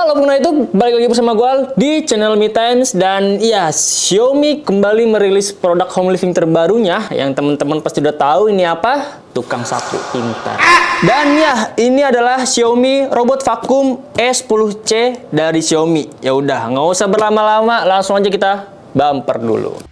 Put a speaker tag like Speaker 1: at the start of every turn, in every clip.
Speaker 1: Halo pengguna YouTube, balik lagi bersama gue di channel Me Times. Dan ya, Xiaomi kembali merilis produk home living terbarunya yang teman-teman pasti udah tahu ini apa? Tukang sapu pintar. Dan ya, ini adalah Xiaomi robot vakum S10C dari Xiaomi. Ya udah, nggak usah berlama-lama, langsung aja kita bumper dulu.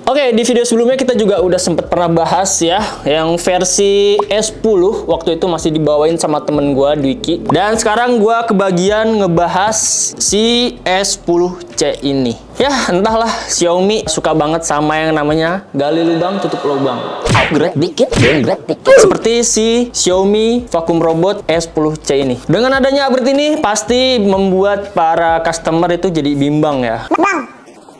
Speaker 1: Oke, di video sebelumnya kita juga udah sempet pernah bahas ya, yang versi S10 waktu itu masih dibawain sama temen gua, Dwiki. Dan sekarang gua kebagian ngebahas si S10C ini. Ya, entahlah, Xiaomi suka banget sama yang namanya gali lubang, tutup lubang. Upgrade dikit, downgrade dikit. Seperti si Xiaomi vacuum robot S10C ini. Dengan adanya upgrade ini, pasti membuat para customer itu jadi bimbang ya.
Speaker 2: Bang,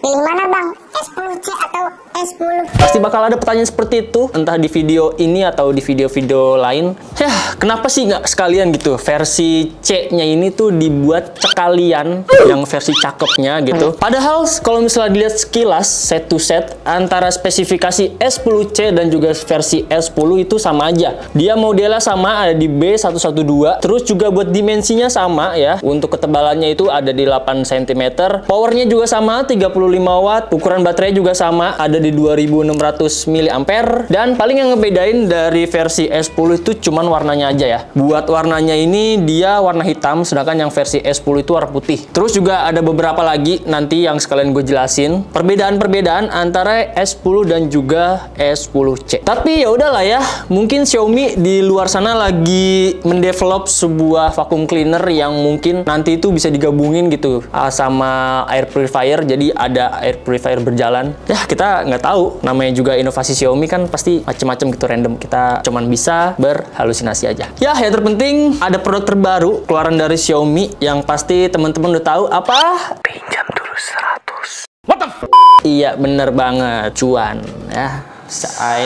Speaker 2: pilih mana bang? S10C atau S10?
Speaker 1: Pasti bakal ada pertanyaan seperti itu, entah di video ini atau di video-video lain. Ya, kenapa sih nggak sekalian gitu versi C-nya ini tuh dibuat sekalian yang versi cakepnya gitu. Padahal kalau misalnya dilihat sekilas set to set antara spesifikasi S10C dan juga versi S10 itu sama aja. Dia modelnya sama, ada di B112. Terus juga buat dimensinya sama ya. Untuk ketebalannya itu ada di 8 cm. Powernya juga sama, 35 watt. Ukuran baterai juga sama, ada di 2600 mAh. Dan paling yang ngebedain dari versi S10 itu cuman warnanya aja ya. Buat warnanya ini dia warna hitam, sedangkan yang versi S10 itu warna putih. Terus juga ada beberapa lagi nanti yang sekalian gue jelasin perbedaan-perbedaan antara S10 dan juga S10C. Tapi ya udahlah ya, mungkin Xiaomi di luar sana lagi mendevelop sebuah vacuum cleaner yang mungkin nanti itu bisa digabungin gitu sama air purifier, jadi ada air purifier berjalan. Ya, kita nggak tahu, namanya juga inovasi Xiaomi kan pasti macam-macam gitu, random. Kita cuman bisa berhalusinasi aja. Ya, yang terpenting ada produk terbaru keluaran dari Xiaomi yang pasti teman-teman udah tahu apa? Pinjam dulu 100. What the f? Iya, bener banget, cuan ya.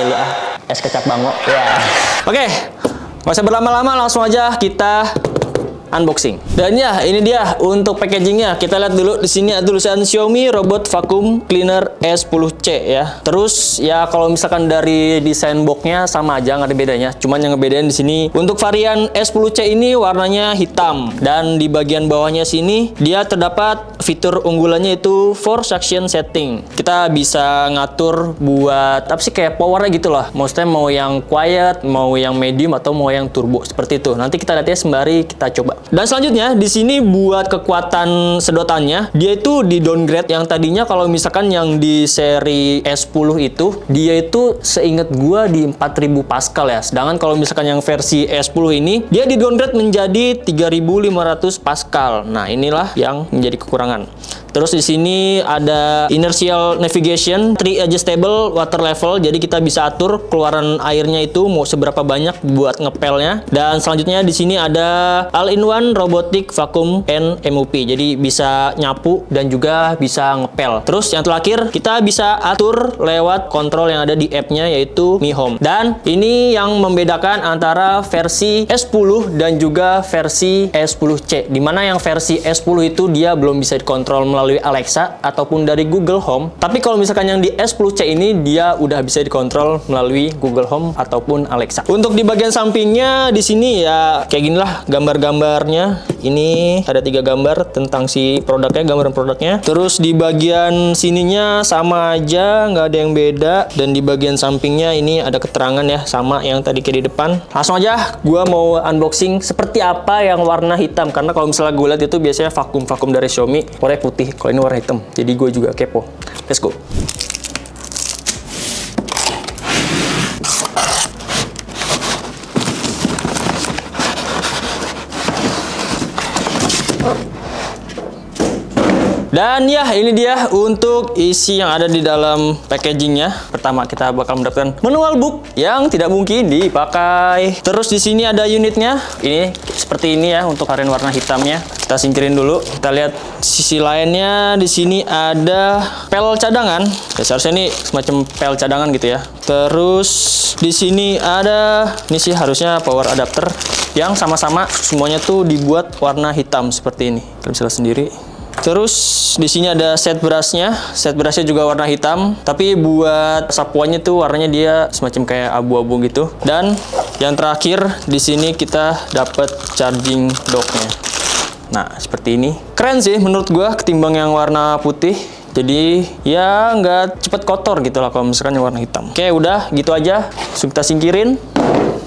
Speaker 1: Lu es kecap bango ya. Oke, nggak usah berlama-lama, langsung aja kita unboxing. Dan ya, ini dia untuk packagingnya. Kita lihat dulu, di sini ada tulisan Xiaomi Robot Vacuum Cleaner S10C ya. Terus ya kalau misalkan dari desain boxnya sama aja, nggak ada bedanya. Cuman yang ngebedain di sini untuk varian S10C ini warnanya hitam, dan di bagian bawahnya sini dia terdapat fitur unggulannya itu Force Action Setting. Kita bisa ngatur buat apa sih, kayak powernya gitu lah. Maksudnya mau yang quiet, mau yang medium, atau mau yang turbo seperti itu. Nanti kita lihat ya sembari kita coba. Dan selanjutnya di sini buat kekuatan sedotannya, dia itu di downgrade. Yang tadinya kalau misalkan yang di seri S10 itu dia itu seingat gua di 4000 Pascal ya. Sedangkan kalau misalkan yang versi S10 ini dia di downgrade menjadi 3500 Pascal. Nah, inilah yang menjadi kekurangan. Terus di sini ada inertial navigation, 3 adjustable water level. Jadi kita bisa atur keluaran airnya itu mau seberapa banyak buat ngepelnya. Dan selanjutnya di sini ada all-in-one robotic vacuum and MOP. Jadi bisa nyapu dan juga bisa ngepel. Terus yang terakhir kita bisa atur lewat kontrol yang ada di app-nya, yaitu Mi Home. Dan ini yang membedakan antara versi S10 dan juga versi S10C. Dimana yang versi S10 itu dia belum bisa dikontrol melalui Alexa ataupun dari Google Home. Tapi kalau misalkan yang di S10C ini dia udah bisa dikontrol melalui Google Home ataupun Alexa. Untuk di bagian sampingnya di sini ya kayak ginilah gambar-gambarnya. Ini ada 3 gambar tentang si produknya, gambaran produknya. Terus di bagian sininya sama aja, nggak ada yang beda. Dan di bagian sampingnya ini ada keterangan ya, sama yang tadi kayak di depan. Langsung aja gua mau unboxing seperti apa yang warna hitam, karena kalau misalnya gue lihat itu biasanya vakum dari Xiaomi warna putih. Kalau ini warna hitam, jadi gue juga kepo. Let's go. Dan ya, ini dia untuk isi yang ada di dalam packagingnya. Pertama kita bakal mendapatkan manual book yang tidak mungkin dipakai. Terus di sini ada unitnya. Ini seperti ini ya untuk varian warna hitamnya. Kita singkirin dulu. Kita lihat sisi lainnya. Di sini ada pel cadangan. Ya, seharusnya ini semacam pel cadangan gitu ya. Terus di sini ada, ini sih harusnya power adapter yang sama-sama semuanya tuh dibuat warna hitam seperti ini. Kalian bisa lihat sendiri. Terus di sini ada set brushnya. Set brushnya juga warna hitam, tapi buat sapuannya tuh warnanya dia semacam kayak abu-abu gitu. Dan yang terakhir di sini kita dapat charging docknya. Nah, seperti ini. Keren sih menurut gua ketimbang yang warna putih. Jadi ya nggak cepet kotor gitu lah kalau misalkan yang warna hitam. Oke, udah gitu aja. Langsung kita singkirin.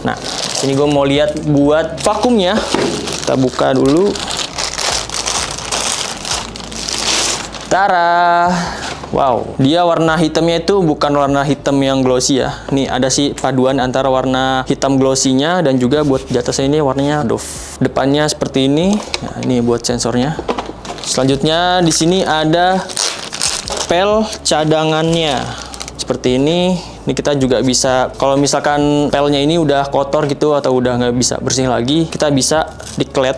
Speaker 1: Nah, sini gue mau lihat buat vakumnya. Kita buka dulu. Tara. Wow, dia warna hitamnya itu bukan warna hitam yang glossy ya. Nih ada sih paduan antara warna hitam glossy-nya dan juga buat di atasnya ini warnanya doff. Depannya seperti ini. Nah, ini buat sensornya. Selanjutnya di sini ada pel cadangannya. Seperti ini. Ini kita juga bisa, kalau misalkan pelnya ini udah kotor gitu atau udah nggak bisa bersih lagi, kita bisa diklet.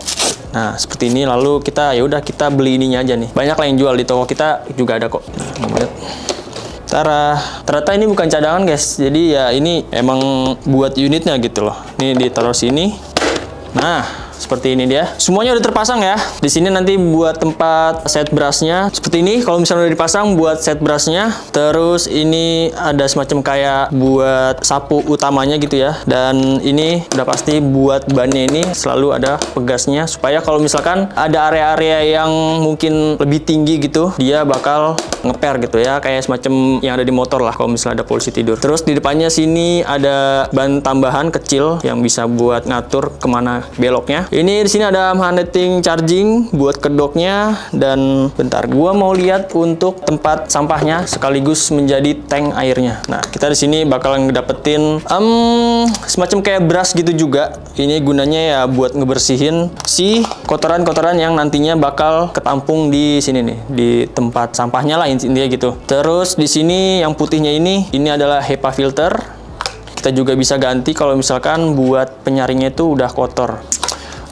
Speaker 1: Nah, seperti ini. Lalu kita ya udah kita beli ininya aja nih. Banyak lah yang jual di toko kita juga ada kok. Nah, Tara. Ternyata ini bukan cadangan, guys. Jadi ya ini emang buat unitnya gitu loh. Ini ditaruh sini. Nah, seperti ini dia. Semuanya udah terpasang ya. Di sini nanti buat tempat set brushnya seperti ini. Kalau misalnya udah dipasang buat set brushnya. Terus ini ada semacam kayak buat sapu utamanya gitu ya. Dan ini udah pasti buat bannya ini selalu ada pegasnya supaya kalau misalkan ada area-area yang mungkin lebih tinggi gitu, dia bakal ngeper gitu ya. Kayak semacam yang ada di motor lah kalau misalnya ada polisi tidur. Terus di depannya sini ada ban tambahan kecil yang bisa buat ngatur kemana beloknya. Ini di sini ada magnetic charging buat kedoknya dan bentar, gua mau lihat untuk tempat sampahnya sekaligus menjadi tank airnya. Nah, kita di sini bakalan ngedapetin semacam kayak brush gitu juga. Ini gunanya ya buat ngebersihin si kotoran-kotoran yang nantinya bakal ketampung di sini nih, di tempat sampahnya lah intinya gitu. Terus di sini yang putihnya ini adalah HEPA filter. Kita juga bisa ganti kalau misalkan buat penyaringnya itu udah kotor.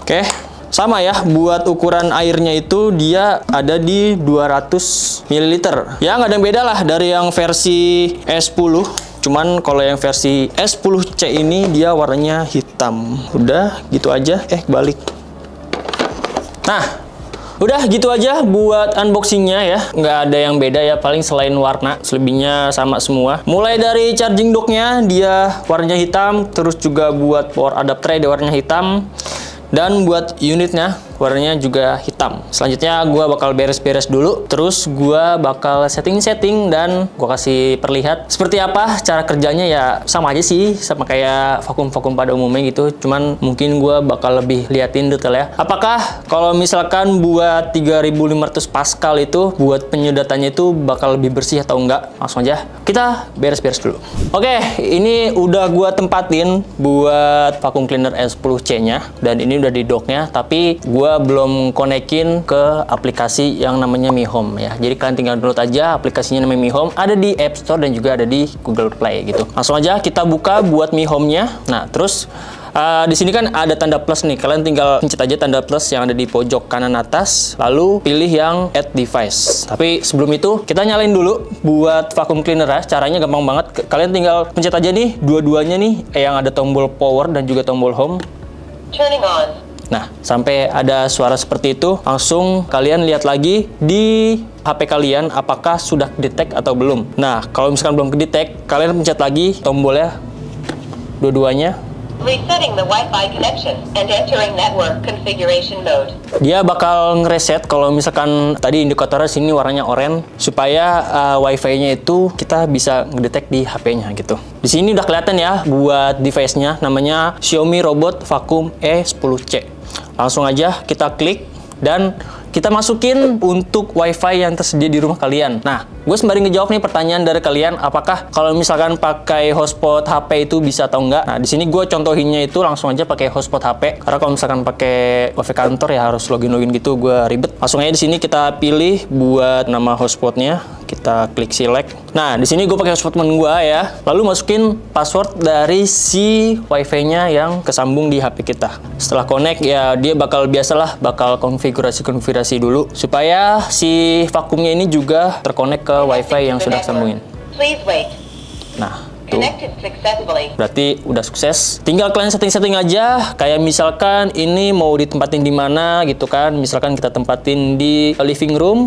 Speaker 1: Oke, sama ya, buat ukuran airnya itu dia ada di 200 ml. Ya, nggak ada yang beda lah dari yang versi S10. Cuman kalau yang versi S10C ini dia warnanya hitam. Udah, gitu aja. Balik. Nah, udah gitu aja buat unboxingnya ya. Nggak ada yang beda ya, paling selain warna. Selebihnya sama semua. Mulai dari charging docknya, dia warnanya hitam. Terus juga buat power adapter dia warnanya hitam. Dan buat unitnya warnanya juga hitam. Selanjutnya gue bakal beres-beres dulu. Terus gue bakal setting-setting dan gue kasih perlihat seperti apa cara kerjanya. Ya sama aja sih, sama kayak vakum-vakum pada umumnya gitu. Cuman mungkin gue bakal lebih liatin detail ya. Apakah kalau misalkan buat 3500 Pascal itu buat penyedotannya itu bakal lebih bersih atau enggak? Langsung aja kita beres-beres dulu. Oke, ini udah gue tempatin buat vacuum cleaner S10C-nya. Dan ini udah di docknya. Tapi gue belum konekin ke aplikasi yang namanya Mi Home ya. Jadi kalian tinggal download aja aplikasinya namanya Mi Home, ada di App Store dan juga ada di Google Play gitu. Langsung aja kita buka buat Mi Home-nya. Nah, terus di sini kan ada tanda plus nih. Kalian tinggal pencet aja tanda plus yang ada di pojok kanan atas, lalu pilih yang Add Device. Tapi sebelum itu kita nyalain dulu buat vacuum cleaner ya. Caranya gampang banget. Kalian tinggal pencet aja nih dua-duanya nih yang ada tombol power dan juga tombol home. Turning on. Nah, sampai ada suara seperti itu, langsung kalian lihat lagi di HP kalian apakah sudah detect atau belum. Nah, kalau misalkan belum detect, kalian pencet lagi tombolnya dua-duanya. Resetting the Wi-Fi connection and entering network configuration mode. Dia bakal ngereset kalau misalkan tadi indikatornya sini warnanya oranye supaya Wi-Fi-nya itu kita bisa ngedetect di HP-nya gitu. Di sini udah kelihatan ya buat device-nya, namanya Xiaomi Robot Vacuum E10C. Langsung aja kita klik dan kita masukin untuk WiFi yang tersedia di rumah kalian. Nah, gue sembari ngejawab nih pertanyaan dari kalian, apakah kalau misalkan pakai hotspot HP itu bisa atau enggak? Nah, di sini gue contohinnya itu langsung aja pakai hotspot HP. Karena kalau misalkan pakai WiFi kantor ya harus login gitu, gue ribet. Langsung aja di sini kita pilih buat nama hotspotnya. Kita klik select. Nah, di sini gue pakai hotspot temen gue ya. Lalu masukin password dari si WiFi-nya yang kesambung di HP kita. Setelah connect ya dia bakal biasalah bakal konfigurasi dulu supaya si vakumnya ini juga terkonek ke WiFi yang sudah sambungin. Nah, Tuh. Berarti udah sukses. Tinggal kalian setting-setting aja. Kayak misalkan ini mau ditempatin di mana gitu kan. Misalkan kita tempatin di living room.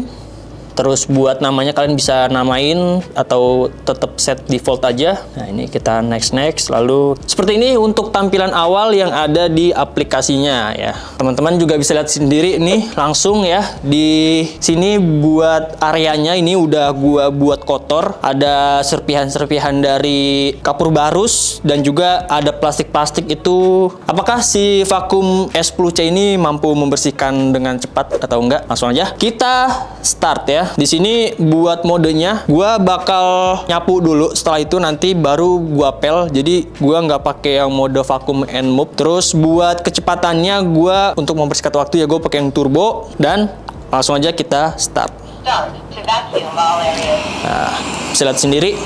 Speaker 1: Terus buat namanya kalian bisa namain atau tetap set default aja. Nah, ini kita next. Lalu seperti ini untuk tampilan awal yang ada di aplikasinya ya. Teman-teman juga bisa lihat sendiri nih langsung ya. Di sini buat areanya ini udah gua buat kotor. Ada serpihan-serpihan dari kapur barus dan juga ada plastik-plastik itu. Apakah si vakum S10C ini mampu membersihkan dengan cepat atau enggak? Langsung aja kita start ya. Di sini buat modenya, gua bakal nyapu dulu. Setelah itu nanti baru gua pel. Jadi gua nggak pakai yang mode vacuum and mop. Terus buat kecepatannya, gua untuk mempersingkat waktu ya gua pakai yang turbo dan langsung aja kita start. Nah, bisa lihat sendiri.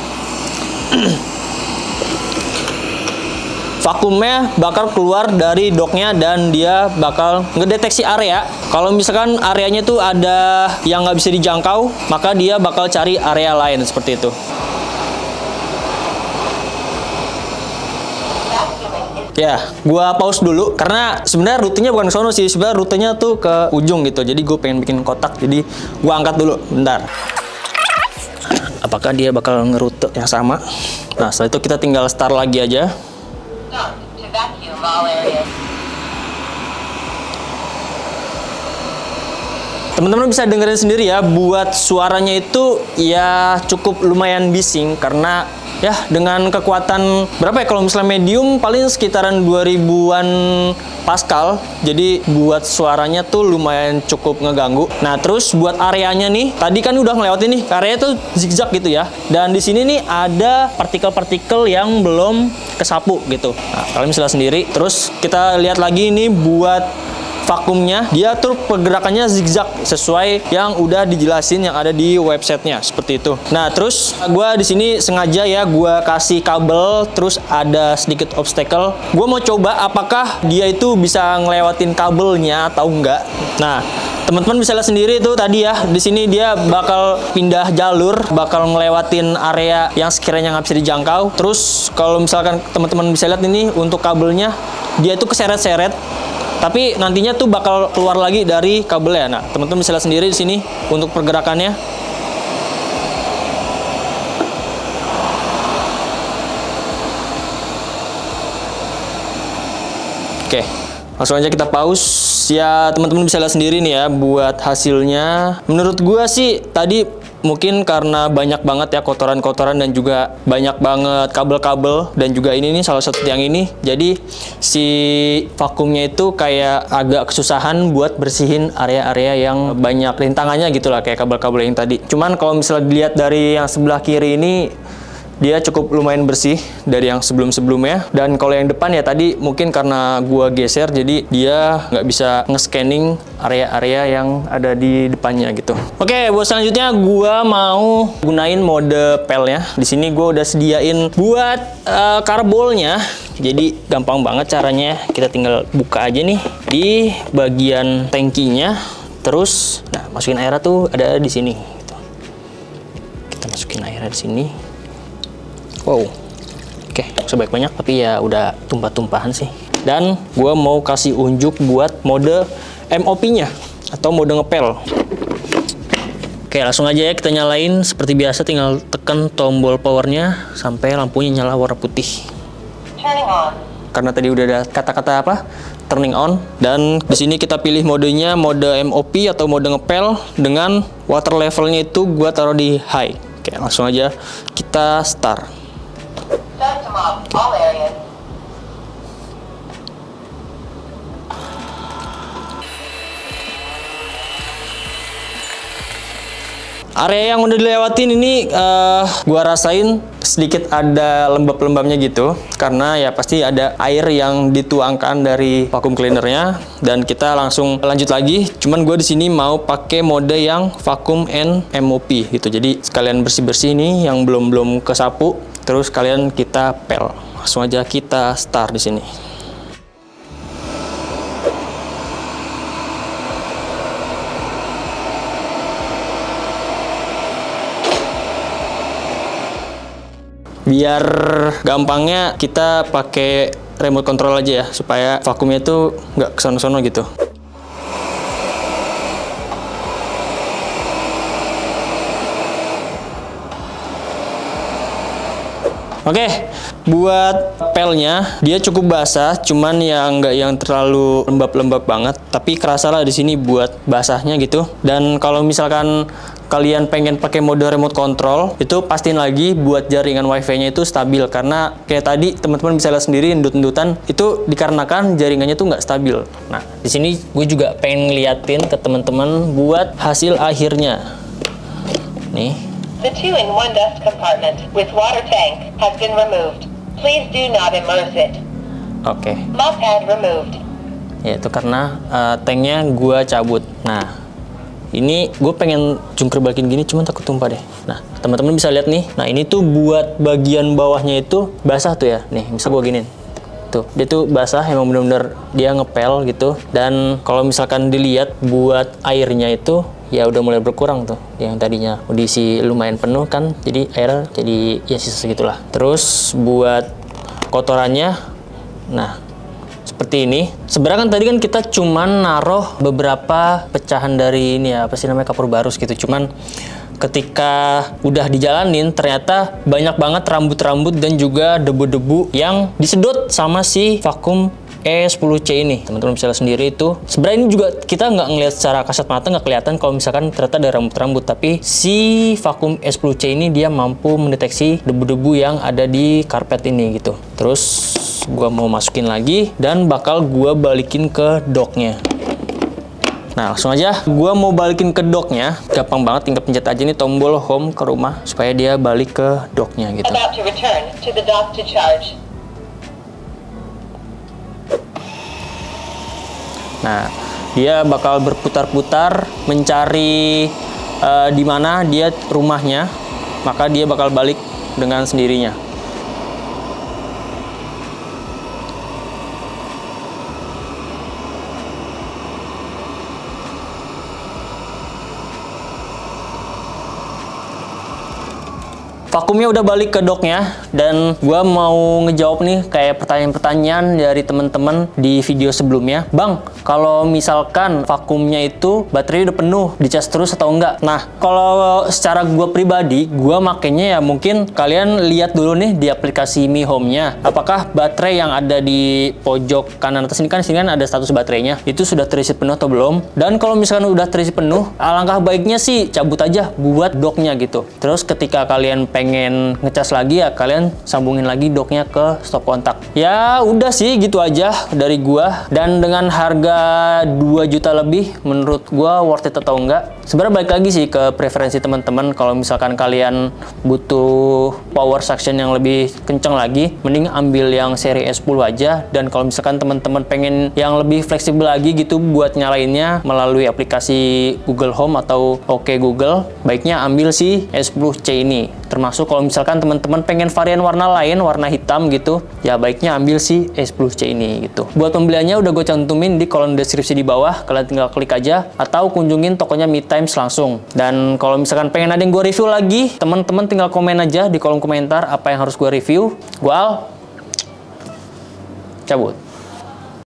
Speaker 1: Vakumnya bakal keluar dari docknya dan dia bakal ngedeteksi area. Kalau misalkan areanya tuh ada yang nggak bisa dijangkau, maka dia bakal cari area lain seperti itu. Ya, gua pause dulu karena sebenarnya rutenya bukan ke sono sih, sebenarnya rutenya tuh ke ujung gitu. Jadi gue pengen bikin kotak, jadi gua angkat dulu, bentar. Apakah dia bakal ngerute yang sama? Nah, setelah itu kita tinggal start lagi aja. Teman-teman bisa dengerin sendiri ya, buat suaranya itu ya cukup lumayan bising karena ya dengan kekuatan berapa ya, kalau misalnya medium paling sekitaran 2000-an Pascal. Jadi buat suaranya tuh lumayan cukup ngeganggu. Nah, terus buat areanya nih, tadi kan udah ngelewatin nih, areanya tuh zigzag gitu ya. Dan di sini nih ada partikel-partikel yang belum kesapu gitu. Nah, kalian bisa lihat sendiri. Terus kita lihat lagi nih buat vakumnya, dia tuh pergerakannya zigzag sesuai yang udah dijelasin yang ada di websitenya seperti itu. Nah, terus gua di sini sengaja ya gua kasih kabel, terus ada sedikit obstacle. Gua mau coba apakah dia itu bisa ngelewatin kabelnya atau enggak. Nah, teman-teman bisa lihat sendiri tuh tadi ya, di sini dia bakal pindah jalur, bakal ngelewatin area yang sekiranya nggak bisa dijangkau. Terus kalau misalkan teman-teman bisa lihat ini untuk kabelnya, dia itu keseret-seret. Tapi nantinya tuh bakal keluar lagi dari kabelnya. Nah, teman-teman bisa lihat sendiri di sini untuk pergerakannya. Oke, langsung aja kita pause. Ya, teman-teman bisa lihat sendiri nih ya buat hasilnya. Menurut gua sih tadi mungkin karena banyak banget ya kotoran-kotoran dan juga banyak banget kabel-kabel dan juga ini nih salah satu yang ini. Jadi si vakumnya itu kayak agak kesusahan buat bersihin area-area yang banyak rintangannya gitu lah, kayak kabel-kabel yang tadi. Cuman kalau misalnya dilihat dari yang sebelah kiri ini, dia cukup lumayan bersih dari yang sebelum-sebelumnya. Dan kalau yang depan ya tadi mungkin karena gua geser jadi dia nggak bisa nge-scanning area-area yang ada di depannya gitu. Oke, buat selanjutnya gua mau gunain mode pel ya. Di sini gua udah sediain buat karbolnya. Jadi gampang banget caranya. Kita tinggal buka aja nih di bagian tangkinya. Terus nah, masukin airnya tuh ada di sini gitu. Kita masukin airnya di sini. Wow, oke, sebaik banyak, tapi ya udah tumpah-tumpahan sih. Dan gue mau kasih unjuk buat mode MOP-nya atau mode ngepel. Oke, langsung aja ya kita nyalain. Seperti biasa tinggal tekan tombol powernya sampai lampunya nyala warna putih. Turning on. Karena tadi udah ada kata-kata apa? Turning on. Dan di sini kita pilih modenya mode MOP atau mode ngepel dengan water levelnya itu gue taruh di high. Oke, langsung aja kita start. Area yang udah dilewatin ini gua rasain sedikit ada lembab-lembabnya gitu karena ya pasti ada air yang dituangkan dari vacuum cleanernya. Dan kita langsung lanjut lagi, cuman gue di sini mau pakai mode yang vacuum and MOP gitu. Jadi sekalian bersih-bersih nih yang belum kesapu, terus kalian kita pel. Langsung aja kita start di sini. Biar gampangnya kita pakai remote control aja ya, supaya vakumnya tuh nggak kesono-sono gitu. Oke, buat pelnya dia cukup basah, cuman ya nggak yang terlalu lembab-lembab banget, tapi kerasa lah di sini buat basahnya gitu. Dan kalau misalkan kalian pengen pakai mode remote control, itu pastiin lagi buat jaringan wifi-nya itu stabil, karena kayak tadi teman-teman bisa lihat sendiri endut-endutan itu dikarenakan jaringannya tuh nggak stabil. Nah, di sini gue juga pengen ngeliatin ke teman-teman buat hasil akhirnya. Nih.
Speaker 3: The 2-in-1 dust compartment with water tank has been removed. Please do not immerse it.
Speaker 1: Oke.
Speaker 3: Mop pad removed.
Speaker 1: Ya, itu karena tanknya gue cabut. Nah, ini gue pengen jungkir balikin gini, cuman takut tumpah deh. Nah, teman-teman bisa lihat nih. Nah, ini tuh buat bagian bawahnya itu basah tuh ya. Nih, bisa gue giniin. Tuh, dia tuh basah, emang bener-bener dia ngepel gitu. Dan kalau misalkan dilihat buat airnya itu ya udah mulai berkurang tuh. Yang tadinya diisi lumayan penuh kan, jadi air jadi ya sisa segitulah. Terus buat kotorannya, nah seperti ini. Sebenarnya kan tadi kan kita cuman naruh beberapa pecahan dari ini ya, apa sih namanya, kapur barus gitu. Cuman ketika udah dijalanin ternyata banyak banget rambut-rambut dan juga debu-debu yang disedot sama si vakum E10C ini. Teman-teman bisa lihat sendiri itu. Sebenarnya ini juga kita nggak ngelihat secara kasat mata, nggak kelihatan kalau misalkan ternyata ada rambut-rambut, tapi si vakum E10C ini dia mampu mendeteksi debu-debu yang ada di karpet ini gitu. Terus gua mau masukin lagi dan bakal gua balikin ke docknya. Nah, langsung aja gua mau balikin ke docknya. Gampang banget, tinggal pencet aja nih tombol home ke rumah supaya dia balik ke docknya gitu.
Speaker 3: About to return to the dock to charge.
Speaker 1: Nah, dia bakal berputar-putar mencari di mana dia rumahnya, maka dia bakal balik dengan sendirinya. Vakumnya udah balik ke docknya, dan gua mau ngejawab nih kayak pertanyaan-pertanyaan dari temen-temen di video sebelumnya. Bang, kalau misalkan vakumnya itu baterainya udah penuh, dicas terus atau enggak? Nah, kalau secara gua pribadi, gua makainya ya mungkin kalian lihat dulu nih di aplikasi Mi Home-nya. Apakah baterai yang ada di pojok kanan atas ini kan, sini kan ada status baterainya, itu sudah terisi penuh atau belum? Dan kalau misalkan udah terisi penuh, alangkah baiknya sih cabut aja buat docknya gitu. Terus ketika kalian pengen ngecas lagi ya kalian sambungin lagi docknya ke stop kontak. Ya udah sih gitu aja dari gua, dan dengan harga 2 juta lebih menurut gua worth it atau enggak sebenarnya balik lagi sih ke preferensi teman-teman. Kalau misalkan kalian butuh power suction yang lebih kenceng lagi, mending ambil yang seri S10 aja. Dan kalau misalkan teman-teman pengen yang lebih fleksibel lagi gitu buat nyalainnya melalui aplikasi Google Home atau OK Google, baiknya ambil si S10C ini. Termasuk kalau misalkan teman-teman pengen varian warna lain, warna hitam gitu, ya baiknya ambil si E10C ini gitu. Buat pembeliannya udah gue cantumin di kolom deskripsi di bawah, kalian tinggal klik aja atau kunjungin tokonya Mi Times langsung. Dan kalau misalkan pengen ada yang gue review lagi, teman-teman tinggal komen aja di kolom komentar apa yang harus gue review. Gue Al, cabut.